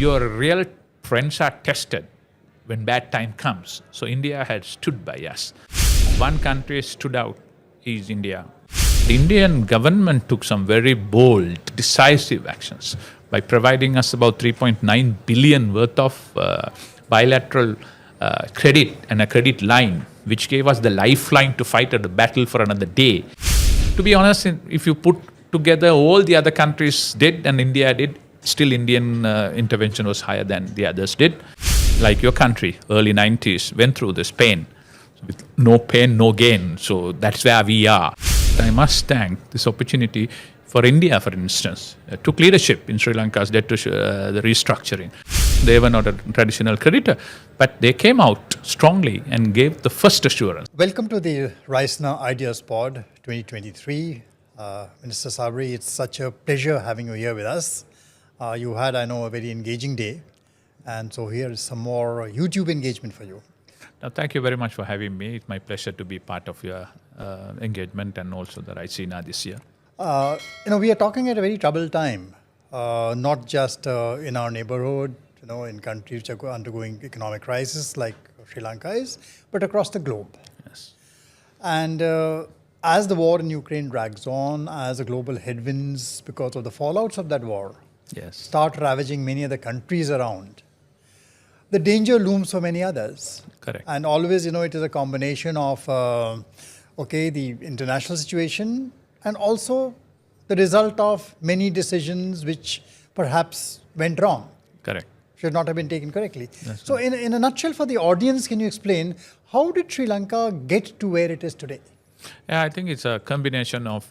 your real friends are tested when bad time comes. So India had stood by us. One country stood out is India. The Indian government took some very bold, decisive actions by providing us about 3.9 billion worth of bilateral credit and a credit line, which gave us the lifeline to fight at the battle for another day. To be honest, if you put together all the other countries did and India did, still Indian intervention was higher than the others did. Like your country, early 90s, went through this pain. With no pain, no gain. So that's where we are. I must thank this opportunity for India, for instance. Took leadership in Sri Lanka's debt to the restructuring. They were not a traditional creditor, but they came out strongly and gave the first assurance. Welcome to the Raisina Ideas Pod 2023. Minister Sabry, it's such a pleasure having you here with us. You had, I know, a very engaging day. And so here is some more YouTube engagement for you. Now, thank you very much for having me. It's my pleasure to be part of your engagement and also the Raisina this year. We are talking at a very troubled time, not just in our neighborhood, in countries which are undergoing economic crisis like Sri Lanka is, but across the globe. Yes. And as the war in Ukraine drags on, as the global headwinds because of the fallouts of that war start ravaging many other countries around, the danger looms for many others. Correct. And always, it is a combination of, the international situation and also the result of many decisions which perhaps went wrong. Correct. Should not have been taken correctly. That's so right. in a nutshell, for the audience, can you explain how did Sri Lanka get to where it is today? Yeah, I think it's a combination of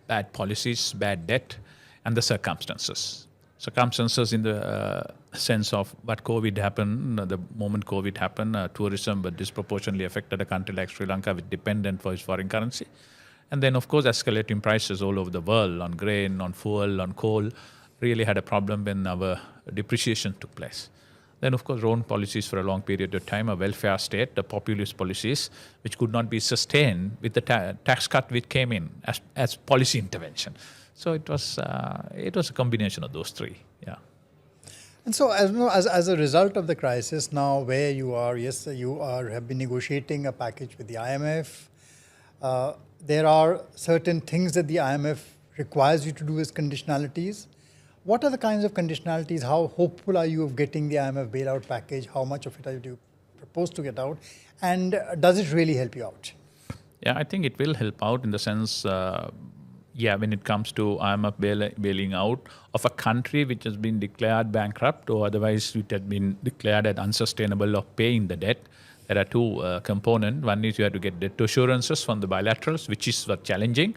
bad policies, bad debt, and the circumstances. Circumstances in the sense of what COVID happened, the moment COVID happened, tourism but disproportionately affected a country like Sri Lanka with dependent for its foreign currency. And then, of course, escalating prices all over the world on grain, on fuel, on coal, really had a problem when our depreciation took place. Then, of course, wrong policies for a long period of time, a welfare state, the populist policies, which could not be sustained with the tax cut which came in as policy intervention. So it was a combination of those three, yeah. And so, as a result of the crisis, now where you are, have been negotiating a package with the IMF. There are certain things that the IMF requires you to do as conditionalities. What are the kinds of conditionalities? How hopeful are you of getting the IMF bailout package? How much of it are you propose to get out? And does it really help you out? Yeah, I think it will help out in the sense, when it comes to IMF bailing out of a country which has been declared bankrupt or otherwise it had been declared as unsustainable of paying the debt. There are two components. One is you have to get debt assurances from the bilaterals, which is challenging.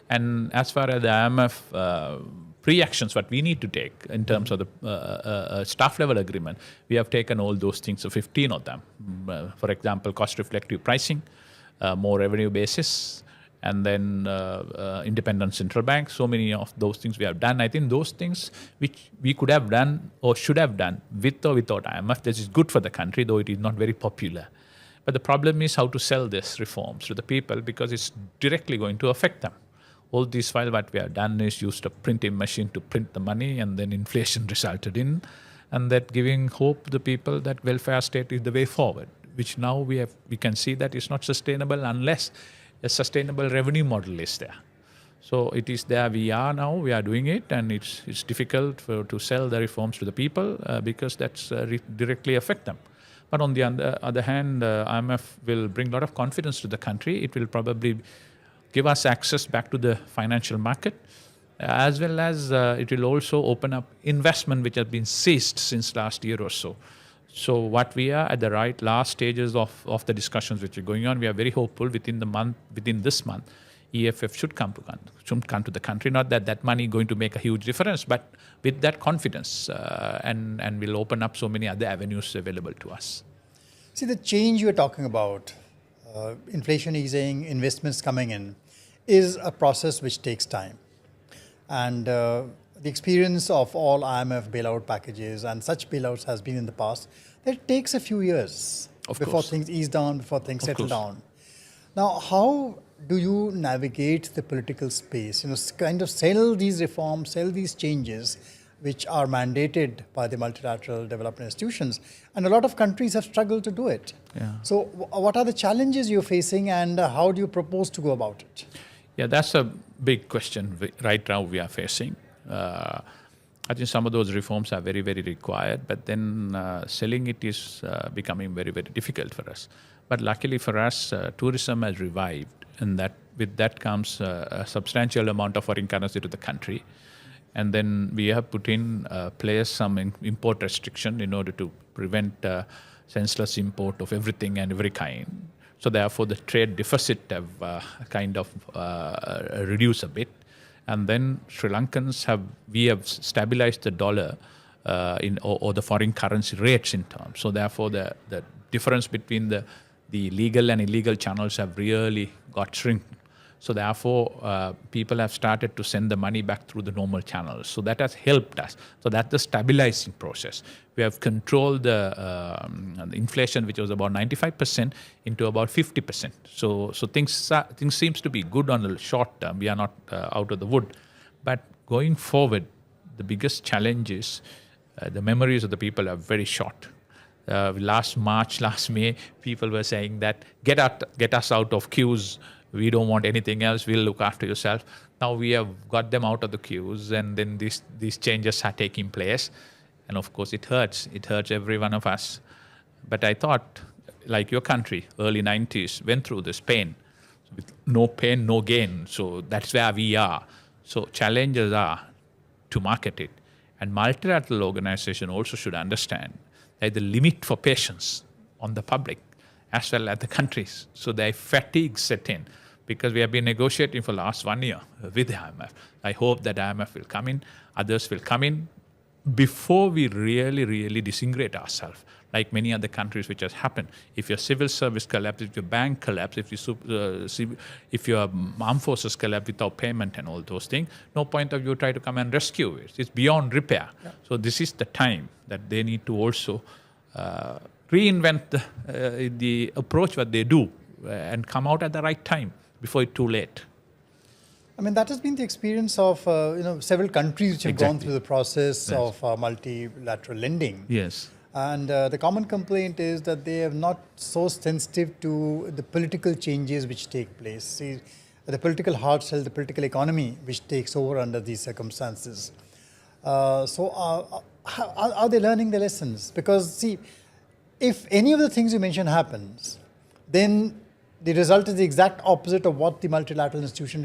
And as far as the IMF pre-actions, what we need to take in terms of the staff level agreement, we have taken all those things, so 15 of them. For example, cost-reflective pricing, more revenue basis, and then independent central bank. So many of those things we have done. I think those things which we could have done or should have done with or without IMF, this is good for the country, though it is not very popular. But the problem is how to sell these reforms to the people because it's directly going to affect them. All this while what we have done is used a printing machine to print the money and then inflation resulted in, and that giving hope to the people that welfare state is the way forward, which now we can see that it's not sustainable unless a sustainable revenue model is there. So it is there, we are now, we are doing it, and it's difficult to sell the reforms to the people because that's directly affect them. But on the other hand, IMF will bring a lot of confidence to the country. It will probably give us access back to the financial market, as well as it will also open up investment which has been ceased since last year or so. So what we are at the last stages of the discussions which are going on, we are very hopeful within this month, EFF should come to the country. Not that money is going to make a huge difference, but with that confidence and will open up so many other avenues available to us. See, the change you're talking about, inflation easing, investments coming in, is a process which takes time. And the experience of all IMF bailout packages and such bailouts has been in the past, that it takes a few years before things ease down, before things settle down. Now, how do you navigate the political space? Kind of sell these reforms, sell these changes which are mandated by the multilateral development institutions. And a lot of countries have struggled to do it. Yeah. So what are the challenges you're facing, and how do you propose to go about it? Yeah, that's a big question right now we are facing. I think some of those reforms are very, very required, but then selling it is becoming very, very difficult for us. But luckily for us, tourism has revived, and that with that comes a substantial amount of foreign currency to the country. And then we have put in place some import restriction in order to prevent senseless import of everything and every kind. So therefore, the trade deficit have kind of reduced a bit. And then Sri Lankans we have stabilized the dollar or the foreign currency rates in terms. So therefore, the difference between the legal and illegal channels have really got shrunk. So therefore, people have started to send the money back through the normal channels. So that has helped us. So that's the stabilizing process. We have controlled the inflation, which was about 95%, into about 50%. So things seems to be good on the short term. We are not out of the wood. But going forward, the biggest challenge is the memories of the people are very short. Last May, people were saying that get us out of queues. We don't want anything else. We'll look after yourself. Now we have got them out of the queues, and then these changes are taking place. And of course, it hurts. It hurts every one of us. But I thought, like your country, early 90s, went through this pain. With no pain, no gain. So that's where we are. So challenges are to market it. And multilateral organization also should understand that the limit for patience on the public as well as the countries. So their fatigue set in, because we have been negotiating for the last 1 year with the IMF. I hope that IMF will come in, others will come in, before we really, really disintegrate ourselves, like many other countries which has happened. If your civil service collapses, if your bank collapses, if your armed forces collapse without payment and all those things, no point of you try to come and rescue it. It's beyond repair. Yeah. So this is the time that they need to also reinvent the approach what they do and come out at the right time before it's too late. I mean, that has been the experience of several countries which have gone through the process of multilateral lending. Yes. And the common complaint is that they are not so sensitive to the political changes which take place. See, the political hard shell, the political economy which takes over under these circumstances. So are they learning the lessons? Because see, if any of the things you mentioned happens, then the result is the exact opposite of what the multilateral institution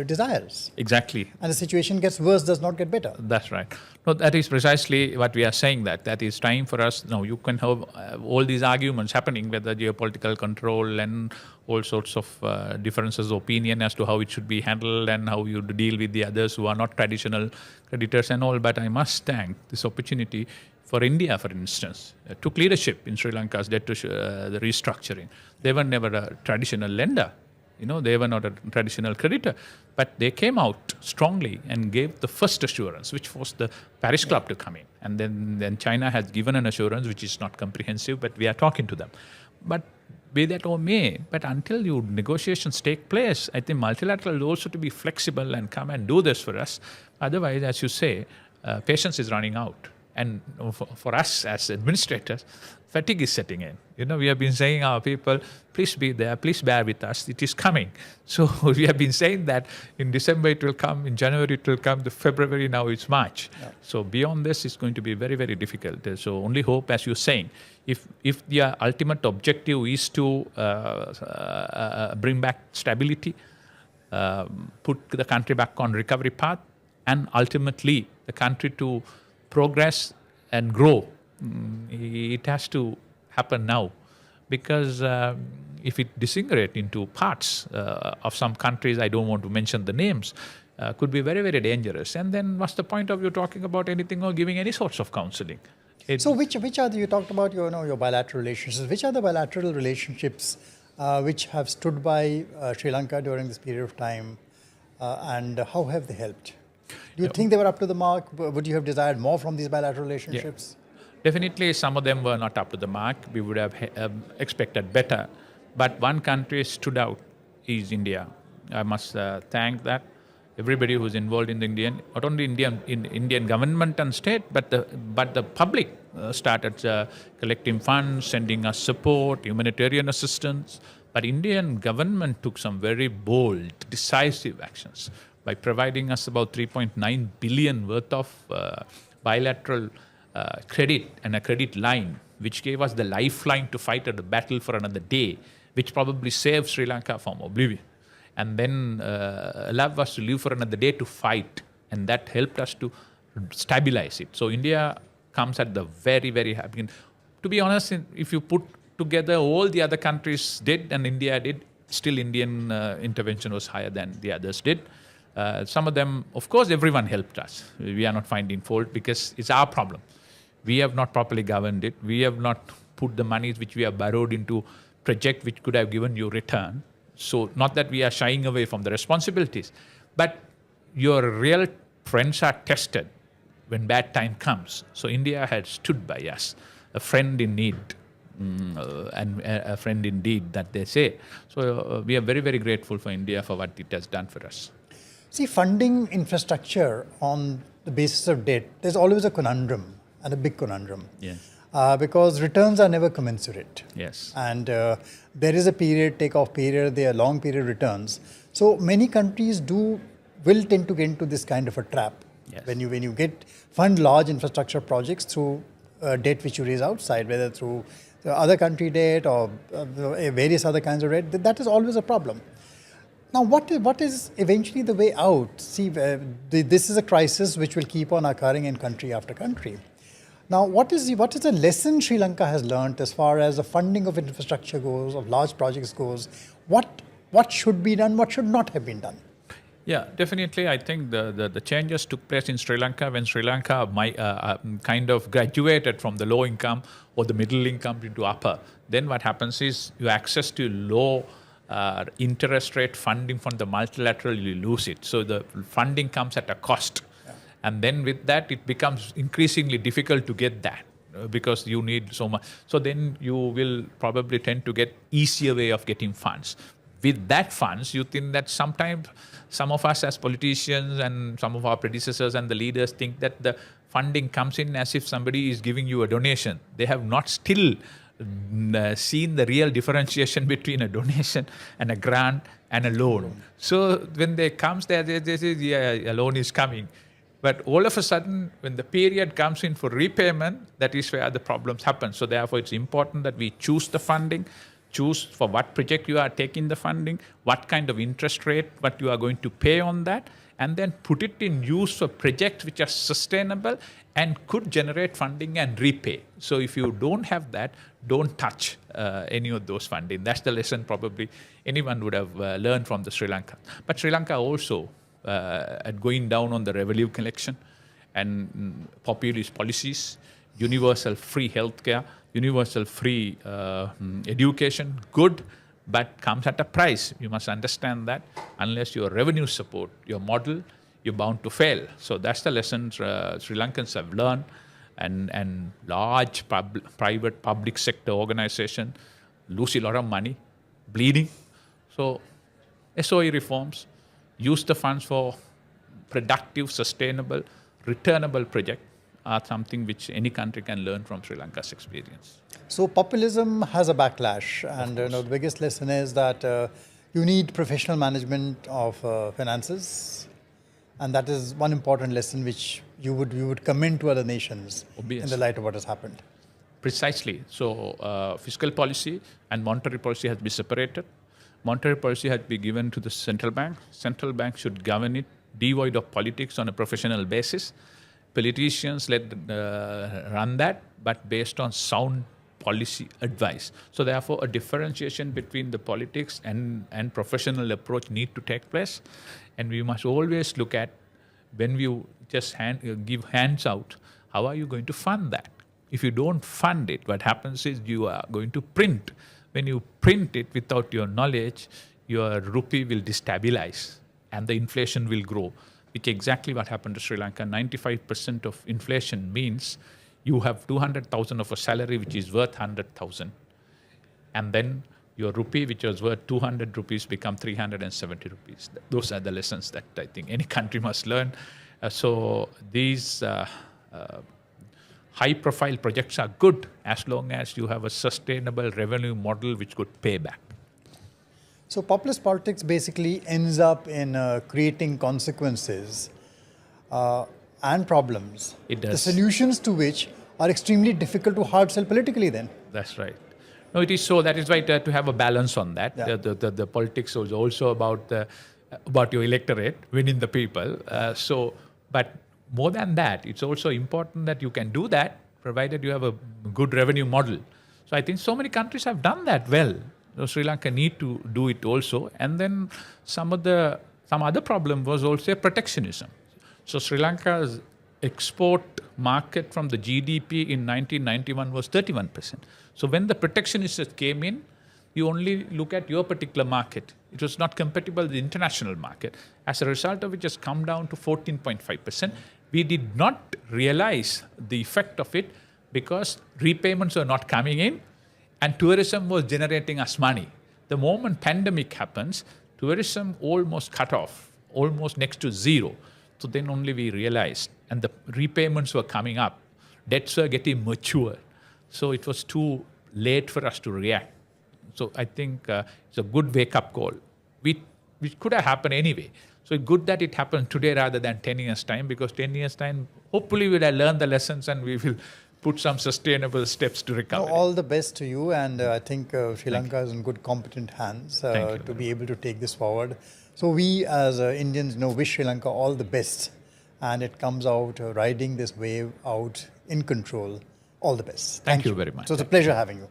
desires. Exactly. And the situation gets worse, does not get better. That's right. No, that is precisely what we are saying, that is time for us. Now, you can have all these arguments happening, whether geopolitical control and all sorts of differences of opinion as to how it should be handled and how you deal with the others who are not traditional creditors and all. But I must thank this opportunity for India, for instance, took leadership in Sri Lanka's debt to the restructuring. They were never a traditional lender. They were not a traditional creditor. But they came out strongly and gave the first assurance, which was the Paris Club to come in. And then China has given an assurance, which is not comprehensive, but we are talking to them. But be that or may, but until negotiations take place, I think multilateral is also to be flexible and come and do this for us. Otherwise, as you say, patience is running out. And for us as administrators, fatigue is setting in. We have been saying our people, please be there, please bear with us, it is coming. So we have been saying that in December it will come, in January it will come, the February now it's March. Yeah. So beyond this it's going to be very, very difficult. So only hope, as you're saying, if the ultimate objective is to bring back stability, put the country back on recovery path, and ultimately the country to progress and grow, it has to happen now, because if it disintegrates into parts of some countries, I don't want to mention the names, could be very, very dangerous. And then what's the point of you talking about anything or giving any sorts of counseling? So which are you talked about your bilateral relationships? Which are the bilateral relationships which have stood by Sri Lanka during this period of time, and how have they helped? Do you think they were up to the mark? Would you have desired more from these bilateral relationships? Yeah. Definitely, some of them were not up to the mark. We would have expected better. But one country stood out is India. I must thank that. everybody who's involved in the not only Indian government and state, but the public started collecting funds, sending us support, humanitarian assistance. But Indian government took some very bold, decisive actions by providing us about 3.9 billion worth of bilateral credit and a credit line, which gave us the lifeline to fight at the battle for another day, which probably saved Sri Lanka from oblivion. And then allowed us to live for another day to fight. And that helped us to stabilize it. So India comes at the very, very happy. To be honest, if you put together all the other countries did and India did, still Indian intervention was higher than the others did. Some of them, of course, everyone helped us. We are not finding fault because it's our problem. We have not properly governed it. We have not put the monies which we have borrowed into project which could have given you return. So not that we are shying away from the responsibilities, but your real friends are tested when bad time comes. So India had stood by us, a friend in need, and a friend indeed, that they say. So we are very, very grateful for India for what it has done for us. See, funding infrastructure on the basis of debt, there's always a conundrum, and a big conundrum. Yes. Because returns are never commensurate. Yes. And there is a period, take-off period, there are long period returns. So many countries will tend to get into this kind of a trap. Yes. When you fund large infrastructure projects through debt which you raise outside, whether through the other country debt or various other kinds of debt, that is always a problem. Now, what is eventually the way out? See, this is a crisis which will keep on occurring in country after country. Now, what is the lesson Sri Lanka has learned as far as the funding of infrastructure goes, of large projects goes? What should be done? What should not have been done? Yeah, definitely. I think the changes took place in Sri Lanka when Sri Lanka kind of graduated from the low income or the middle income into upper. Then what happens is you access to low interest rate funding from the multilateral, you lose it. So the funding comes at a cost. And then with that, it becomes increasingly difficult to get that because you need so much. So then you will probably tend to get easier way of getting funds. With that funds, you think that sometimes some of us as politicians and some of our predecessors and the leaders think that the funding comes in as if somebody is giving you a donation. They have not still seen the real differentiation between a donation and a grant and a loan. So when they comes there, they say, yeah, a loan is coming. But all of a sudden, when the period comes in for repayment, that is where the problems happen. So therefore, it's important that we choose the funding, choose for what project you are taking the funding, what kind of interest rate, what you are going to pay on that, and then put it in use for projects which are sustainable and could generate funding and repay. So if you don't have that, don't touch any of those funding. That's the lesson probably anyone would have learned from the Sri Lanka. But Sri Lanka also, at going down on the revenue collection and populist policies, universal free healthcare, universal free education, good, but comes at a price. You must understand that unless your revenue support your model, you're bound to fail. So that's the lesson Sri Lankans have learned, and large private public sector organization lose a lot of money, bleeding. So SOE reforms, use the funds for productive, sustainable, returnable project are something which any country can learn from Sri Lanka's experience. So populism has a backlash, and the biggest lesson is that you need professional management of finances, and that is one important lesson which you would commend to other nations in the light of what has happened. Precisely. So fiscal policy and monetary policy has been separated. Monetary policy has been given to the central bank. Central bank should govern it, devoid of politics on a professional basis. Politicians run that, but based on sound policy advice. So therefore, a differentiation between the politics and professional approach need to take place. And we must always look at, when we just give hands out, how are you going to fund that? If you don't fund it, what happens is you are going to print. When you print it without your knowledge, your rupee will destabilize and the inflation will grow, which is exactly what happened to Sri Lanka. 95% of inflation means you have 200,000 of a salary which is worth 100,000. And then your rupee, which was worth 200 rupees, become 370 rupees. Those are the lessons that I think any country must learn. So these high-profile projects are good as long as you have a sustainable revenue model which could pay back. So populist politics basically ends up in creating consequences and problems. It does. The solutions to which are extremely difficult to hard sell politically then. That's right. No, it is so. That is why to have a balance on that. Yeah. The politics is also about your electorate, winning the people. But more than that, it's also important that you can do that, provided you have a good revenue model. So I think so many countries have done that well. So Sri Lanka need to do it also. And then some other problem was also protectionism. So Sri Lanka's export market from the GDP in 1991 was 31%. So when the protectionists came in, you only look at your particular market. It was not compatible with the international market. As a result of it, just come down to 14.5%. We did not realize the effect of it because repayments were not coming in and tourism was generating us money. The moment pandemic happens, tourism almost cut off, almost next to zero. So then only we realized, and the repayments were coming up, debts were getting mature. So it was too late for us to react. So I think it's a good wake-up call. Which could have happened anyway. So it's good that it happened today rather than 10 years' time, because 10 years' time, hopefully we'll have learned the lessons and we will put some sustainable steps to recover. All the best to you, and I think Sri Lanka is in good, competent hands to be able to take this forward. So we as Indians wish Sri Lanka all the best, and it comes out riding this wave out in control. All the best. Thank you very much. So it's a pleasure having you.